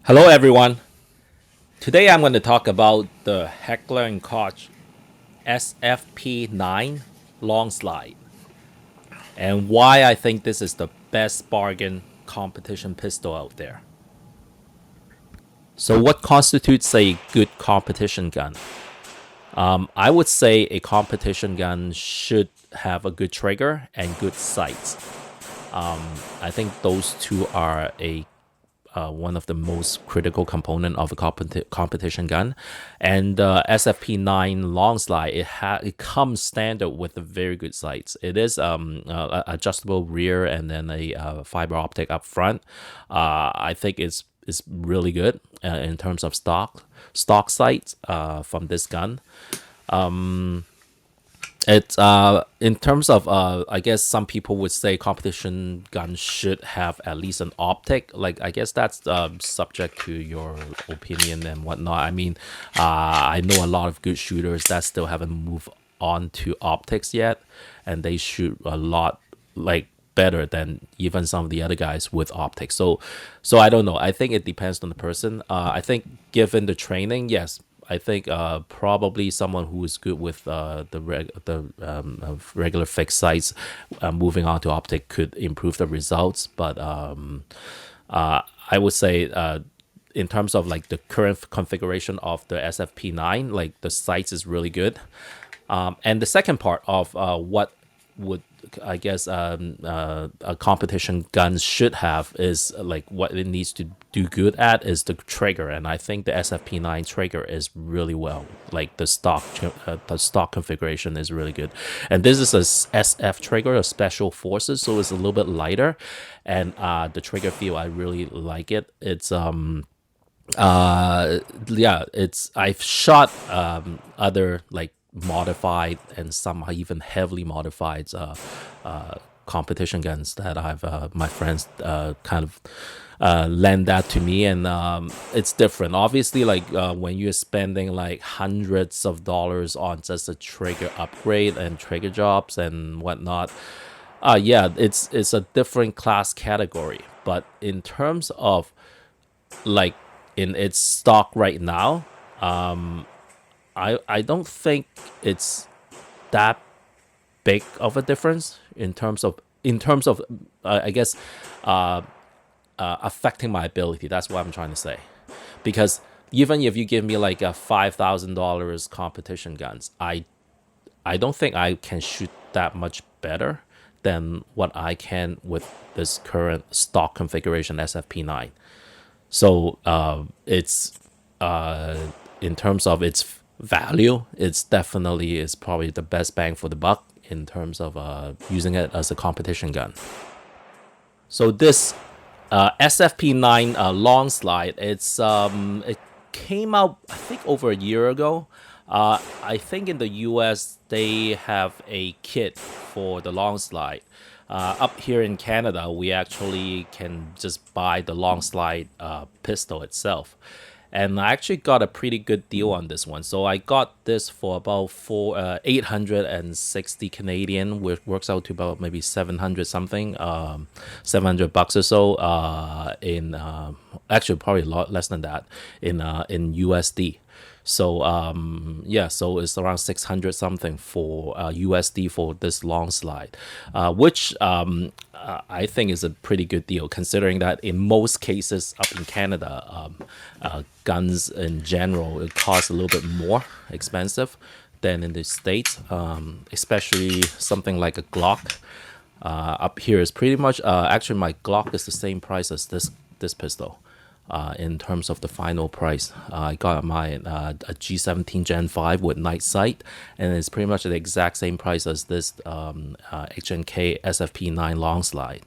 Hello everyone. Today I'm going to talk about the Heckler Koch SFP9 Long Slide and why I think this is the best bargain competition pistol out there. So what constitutes a good competition gun? I would say a competition gun should have a good trigger and good sights. I think those two are a one of the most critical component of a competition gun. And SFP9 Long Slide, it comes standard with a very good sights. It is adjustable rear and then a fiber optic up front. I think it's really good in terms of stock sights from this gun. It's in terms of I guess some people would say competition guns should have at least an optic. Like I guess that's subject to your opinion and whatnot. I mean, I know a lot of good shooters that still haven't moved on to optics yet, and they shoot a lot like better than even some of the other guys with optics. So I don't know. I think it depends on the person. I think given the training, yes, I think probably someone who is good with regular fixed sights, moving on to optic could improve the results. But I would say in terms of like the current configuration of the SFP9, like the sights is really good. And the second part of what would I guess a competition gun should have is like what it needs to do good at is the trigger, and I think the SFP9 trigger is really well. Like the stock configuration is really good, and this is a SF trigger, a special forces, so it's a little bit lighter, and the trigger feel I really like it. It's yeah, it's I've shot other like modified and some even heavily modified competition guns that I've my friends kind of lend that to me, and it's different obviously. Like when you're spending like hundreds of dollars on just a trigger upgrade and trigger jobs and whatnot, yeah, it's a different class category. But in terms of like in its stock right now, I don't think it's that big of a difference in terms of I guess affecting my ability. That's what I'm trying to say. Because even if you give me like a $5,000 competition guns, I don't think I can shoot that much better than what I can with this current stock configuration SFP9. So it's in terms of its value, it's definitely is probably the best bang for the buck in terms of using it as a competition gun. So this SFP9 Long Slide, it came out I think over a year ago. I think in the US they have a kit for the Long Slide. Up here in Canada, we actually can just buy the Long Slide pistol itself. And I actually got a pretty good deal on this one. So I got this for about 860 Canadian, which works out to about maybe 700 something, $700 or so. In actually probably a lot less than that in USD. So yeah, so it's around 600 something for USD for this Long Slide, which I think is a pretty good deal, considering that in most cases up in Canada, guns in general, it costs a little bit more expensive than in the States, especially something like a Glock. Up here is pretty much actually my Glock is the same price as this pistol. In terms of the final price, I got my a G17 Gen 5 with night sight, and it's pretty much the exact same price as this H&K SFP9 Long Slide.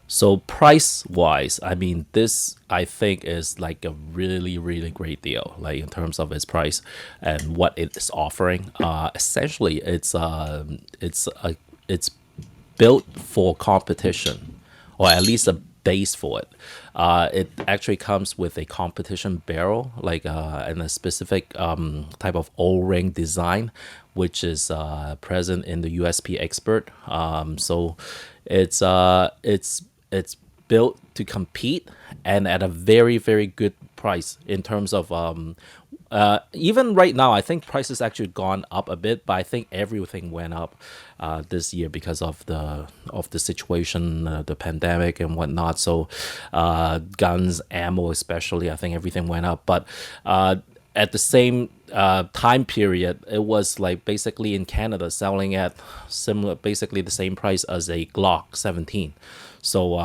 So price wise, I mean, this I think is like a really, really great deal, like in terms of its price and what it is offering. Essentially, it's built for competition, or at least a base for it. It actually comes with a competition barrel, like and a specific type of O-ring design, which is present in the USP Expert. So it's built to compete and at a very, very good price in terms of even right now. I think prices actually gone up a bit, but I think everything went up this year because of the situation, the pandemic and whatnot. So guns, ammo especially, I think everything went up. But at the same time period, it was like basically in Canada selling at similar, basically the same price as a Glock 17. So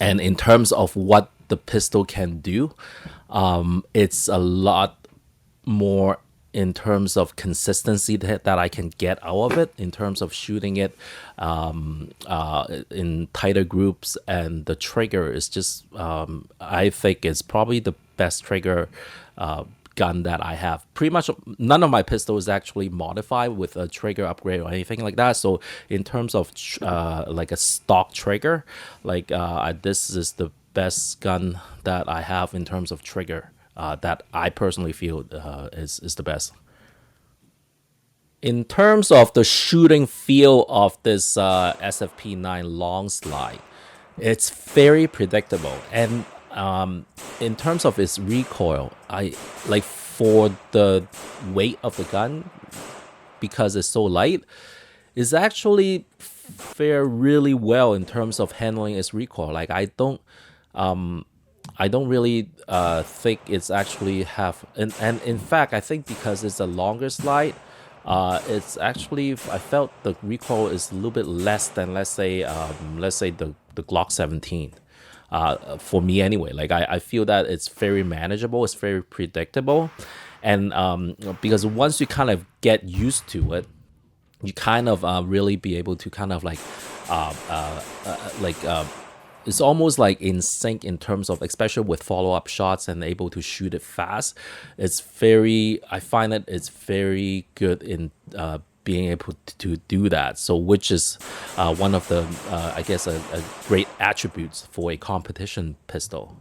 and in terms of what the pistol can do, it's a lot more in terms of consistency that I can get out of it, in terms of shooting it in tighter groups. And the trigger is just, I think it's probably the best trigger gun that I have. Pretty much none of my pistols actually modify with a trigger upgrade or anything like that. So in terms of like a stock trigger, like this is the best gun that I have in terms of trigger that I personally feel is the best. In terms of the shooting feel of this SFP9 Long Slide, it's very predictable. And in terms of its recoil, I like, for the weight of the gun, because it's so light, is actually fare really well in terms of handling its recoil. Like I don't really think it's actually have, and in fact I think because it's a longer slide, it's actually, I felt the recoil is a little bit less than let's say the Glock 17. For me anyway, like I feel that it's very manageable, it's very predictable, and because once you kind of get used to it, you kind of really be able to kind of like it's almost like in sync in terms of, especially with follow-up shots and able to shoot it fast. It's very, I find that it's very good in being able to do that. So which is one of the, I guess, a great attributes for a competition pistol.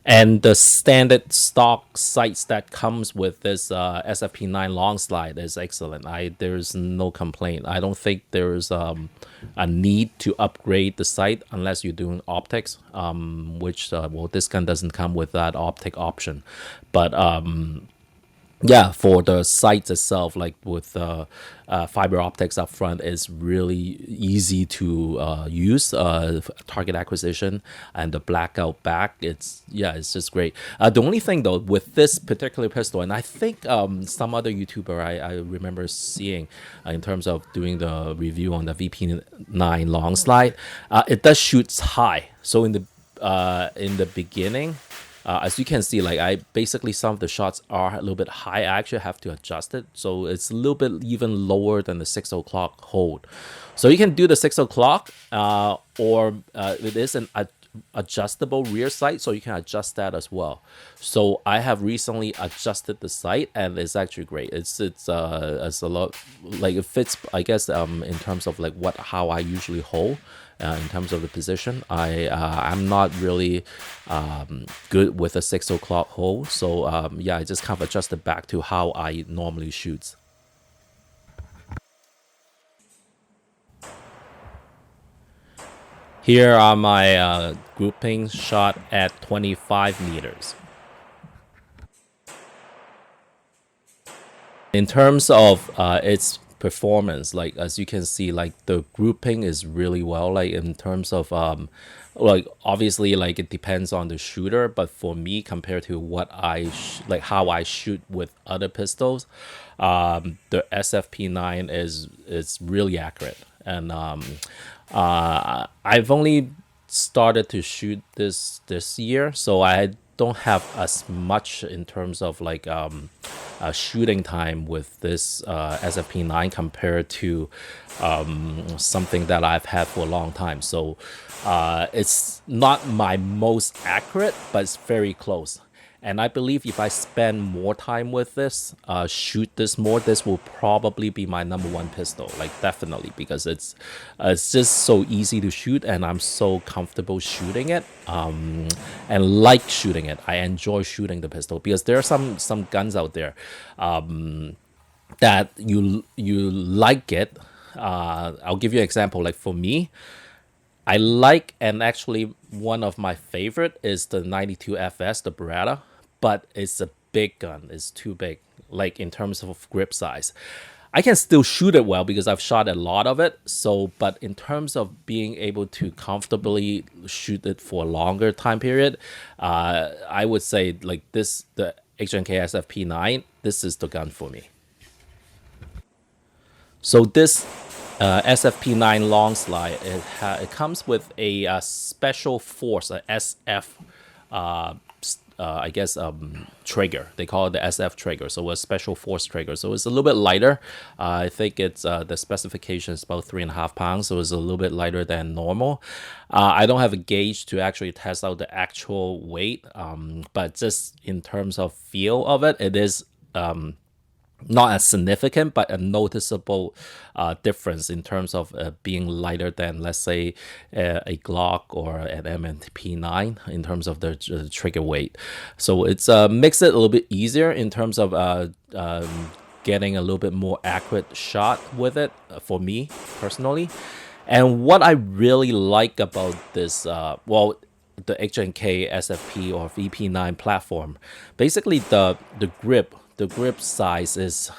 And the standard stock sights that comes with this SFP9 Long Slide is excellent. There's no complaint. I don't think there's a need to upgrade the sight unless you're doing optics, which, well, this gun doesn't come with that optic option. But yeah, for the sights itself, like with fiber optics up front, is really easy to use, target acquisition, and the blackout back, it's just great. The only thing though with this particular pistol, and I think some other YouTuber I remember seeing in terms of doing the review on the VP9 Long Slide, it does shoot high. So in the beginning, as you can see, like I basically, some of the shots are a little bit high. I actually have to adjust it, so it's a little bit even lower than the 6 o'clock hold. So you can do the 6 o'clock, or it is an adjustable rear sight, so you can adjust that as well. So I have recently adjusted the sight, and it's actually great. It's a lot, like it fits, I guess, in terms of like how I usually hold. In terms of the position, I'm not really good with a 6 o'clock hold, so yeah, I just kind of adjusted back to how I normally shoot. Here are my grouping shot at 25 meters. In terms of its performance, like as you can see, like the grouping is really well, like in terms of like obviously like it depends on the shooter, but for me, compared to what like how I shoot with other pistols, the SFP9 is really accurate. And I've only started to shoot this year, so I don't have as much in terms of like shooting time with this SFP9 compared to something that I've had for a long time. So it's not my most accurate, but it's very close. And I believe if I spend more time with this, shoot this more, this will probably be my #1 pistol, like definitely, because it's just so easy to shoot, and I'm so comfortable shooting it, and like shooting it. I enjoy shooting the pistol, because there are some guns out there that you like it. I'll give you an example. Like for me, I like, and actually one of my favorite is the 92 FS, the Beretta, but it's a big gun. It's too big, like in terms of grip size. I can still shoot it well because I've shot a lot of it. So, but in terms of being able to comfortably shoot it for a longer time period, I would say like this, the HNK SFP9, this is the gun for me. So this SFP9 Long Slide, it comes with a special force, a SF, I guess, trigger. They call it the SF trigger, so a special force trigger. So it's a little bit lighter. I think it's the specification is about 3.5 pounds, so it's a little bit lighter than normal. I don't have a gauge to actually test out the actual weight, but just in terms of feel of it, it is not as significant, but a noticeable difference in terms of being lighter than, let's say, a Glock or an MP9 in terms of the trigger weight. So it's makes it a little bit easier in terms of getting a little bit more accurate shot with it for me personally. And what I really like about this, well, the HNK SFP or VP9 platform, basically the grip size is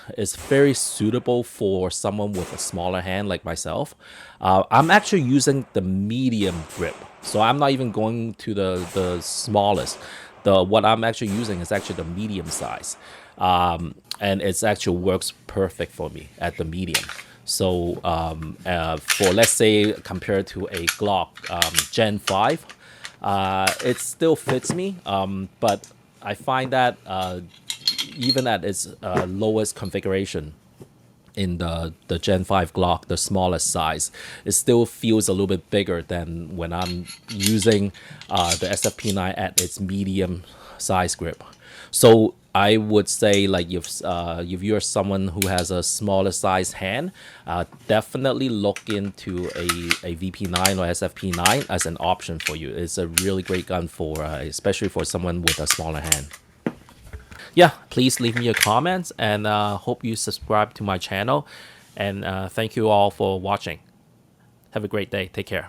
very suitable for someone with a smaller hand like myself. I'm actually using the medium grip, so I'm not even going to the smallest. What I'm actually using is actually the medium size, and it's actually works perfect for me at the medium. So for, let's say, compared to a Glock Gen 5, it still fits me, but I find that even at its lowest configuration in the Gen 5 Glock, the smallest size, it still feels a little bit bigger than when I'm using the SFP9 at its medium size grip. So I would say, like, if you're someone who has a smaller size hand, definitely look into a VP9 or SFP9 as an option for you. It's a really great gun for, especially for someone with a smaller hand. Yeah, please leave me your comments, and hope you subscribe to my channel. And thank you all for watching. Have a great day. Take care.